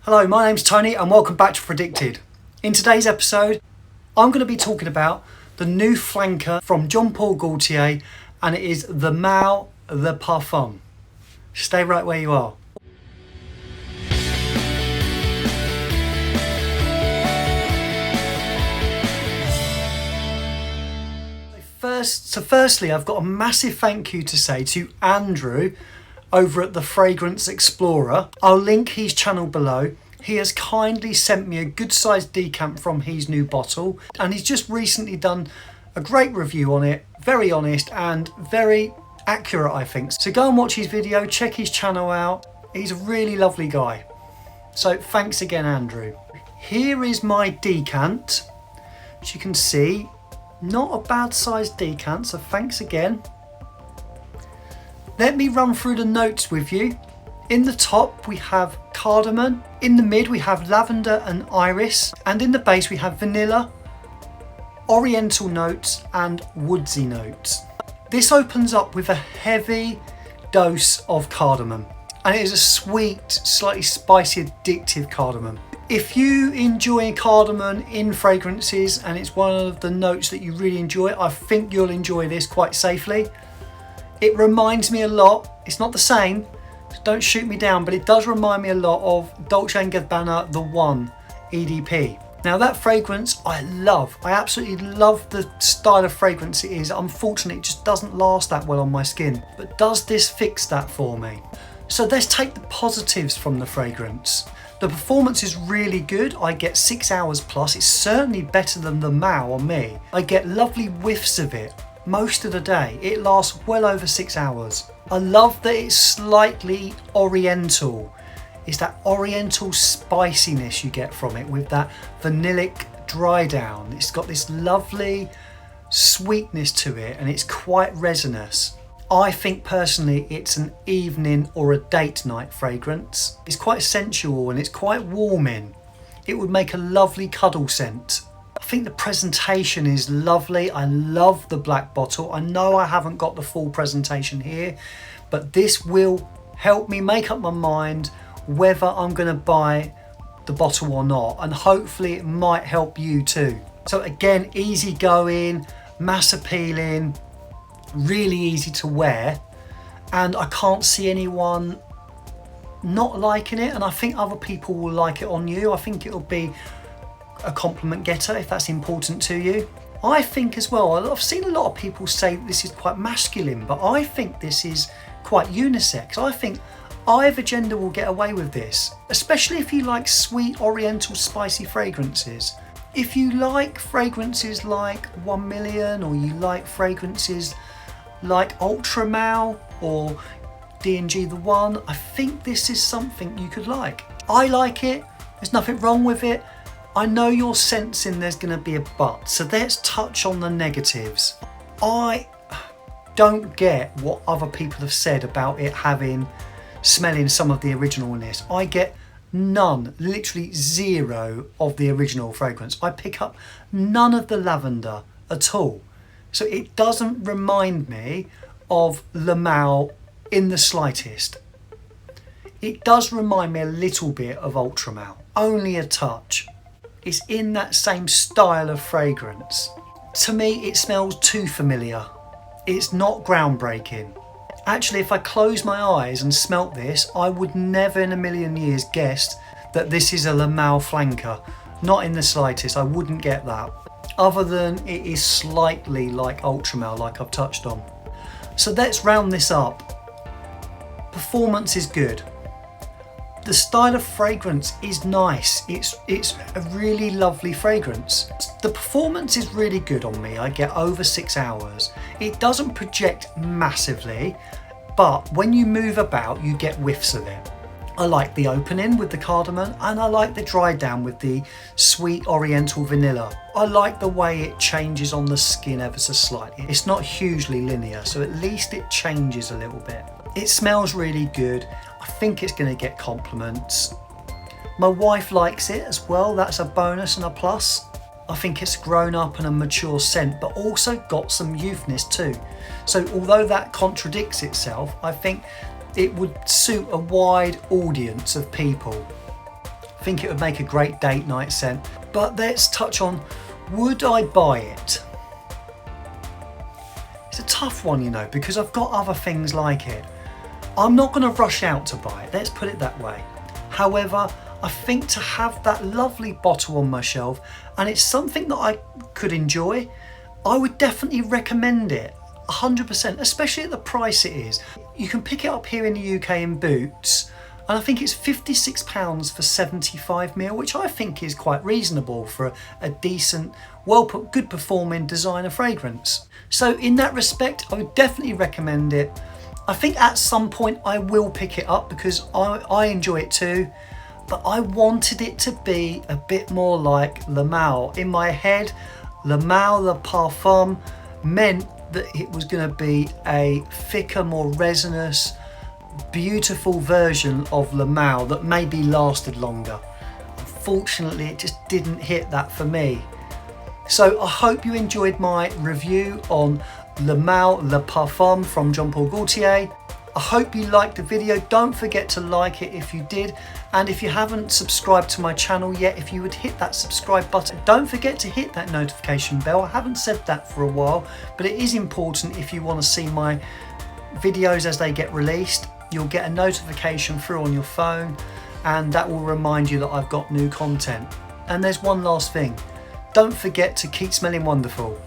Hello, my name's Tony and welcome back to Fragdicted. In today's episode, I'm going to be talking about the new flanker from Jean Paul Gaultier, and it is the Mal the Parfum. Stay right where you are. Firstly, I've got a massive thank you to say to Andrew over at the Fragrance Explorer. I'll link his channel below. He has kindly sent me a good sized decant from his new bottle, and he's just recently done a great review on it. Very honest and very accurate, I think. So go and watch his video, check his channel out. He's a really lovely guy. So thanks again, Andrew. Here is my decant. As you can see, not a bad sized decant, so thanks again. Let me run through the notes with you. In the top we have cardamom, in the mid we have lavender and iris, and in the base we have vanilla, oriental notes and woodsy notes. This opens up with a heavy dose of cardamom, and it is a sweet, slightly spicy, addictive cardamom. If you enjoy cardamom in fragrances and it's one of the notes that you really enjoy, I think you'll enjoy this quite safely. It reminds me a lot, it's not the same, so don't shoot me down, but it does remind me a lot of Dolce & Gabbana The One EDP. Now that fragrance I love. I absolutely love the style of fragrance it is. Unfortunately, it just doesn't last that well on my skin. But does this fix that for me? So let's take the positives from the fragrance. The performance is really good. I get 6 hours plus. It's certainly better than the Mal on me. I get lovely whiffs of it most of the day. It lasts well over 6 hours. I love that it's slightly oriental. It's that oriental spiciness you get from it with that vanillic dry down. It's got this lovely sweetness to it and it's quite resinous. I think personally it's an evening or a date night fragrance. It's quite sensual and it's quite warming. It would make a lovely cuddle scent. I think the presentation is lovely. I love the black bottle. I know I haven't got the full presentation here, but this will help me make up my mind whether I'm going to buy the bottle or not, and hopefully it might help you too. So again, easy going, mass appealing, really easy to wear, and I can't see anyone not liking it, and I think other people will like it on you. I think it'll be a compliment getter if that's important to you. I think as well, I've seen a lot of people say this is quite masculine, but I think this is quite unisex. I think either gender will get away with this, especially if you like sweet, oriental, spicy fragrances. If you like fragrances like 1 Million, or you like fragrances like Ultra Mal or D&G The One, I think this is something you could like. I like it, there's nothing wrong with it. I know you're sensing there's going to be a but, so let's touch on the negatives. I don't get what other people have said about it smelling some of the originalness. I get none, literally zero of the original fragrance. I pick up none of the lavender at all. So it doesn't remind me of Le Mal in the slightest. It does remind me a little bit of Ultra Mal, only a touch. It's in that same style of fragrance. To me, it smells too familiar. It's not groundbreaking. Actually, if I close my eyes and smelt this, I would never in a million years guessed that this is a Le Mal flanker. Not in the slightest, I wouldn't get that. Other than it is slightly like Ultra Mal, like I've touched on. So let's round this up. Performance is good. The style of fragrance is nice. It's a really lovely fragrance. The performance is really good on me. I get over 6 hours. It doesn't project massively, but when you move about, you get whiffs of it. I like the opening with the cardamom, and I like the dry down with the sweet oriental vanilla. I like the way it changes on the skin ever so slightly. It's not hugely linear, so at least it changes a little bit. It smells really good. I think it's going to get compliments. My wife likes it as well. That's a bonus and a plus. I think it's grown up and a mature scent, but also got some youthness too. So although that contradicts itself, I think it would suit a wide audience of people. think it would make a great date night scent. But let's touch on, would I buy it? It's a tough one, you know, because I've got other things like it. I'm not going to rush out to buy it, let's put it that way. However, I think to have that lovely bottle on my shelf, and it's something that I could enjoy, I would definitely recommend it, 100%, especially at the price it is. You can pick it up here in the UK in Boots, and I think it's £56 for 75ml, which I think is quite reasonable for a decent, good performing designer fragrance. So in that respect, I would definitely recommend it. I think at some point I will pick it up because I enjoy it too, but I wanted it to be a bit more like Le Male. In my head, Le Male, Le Parfum meant that it was going to be a thicker, more resinous, beautiful version of Le Male that maybe lasted longer. Unfortunately, it just didn't hit that for me. So I hope you enjoyed my review on Le Male Le Parfum from Jean Paul Gaultier. I hope you liked the video. Don't forget to like it if you did, and if you haven't subscribed to my channel yet, if you would hit that subscribe button. Don't forget to hit that notification bell. I haven't said that for a while, but it is important if you want to see my videos as they get released. You'll get a notification through on your phone, and that will remind you that I've got new content. And there's one last thing, don't forget to keep smelling wonderful.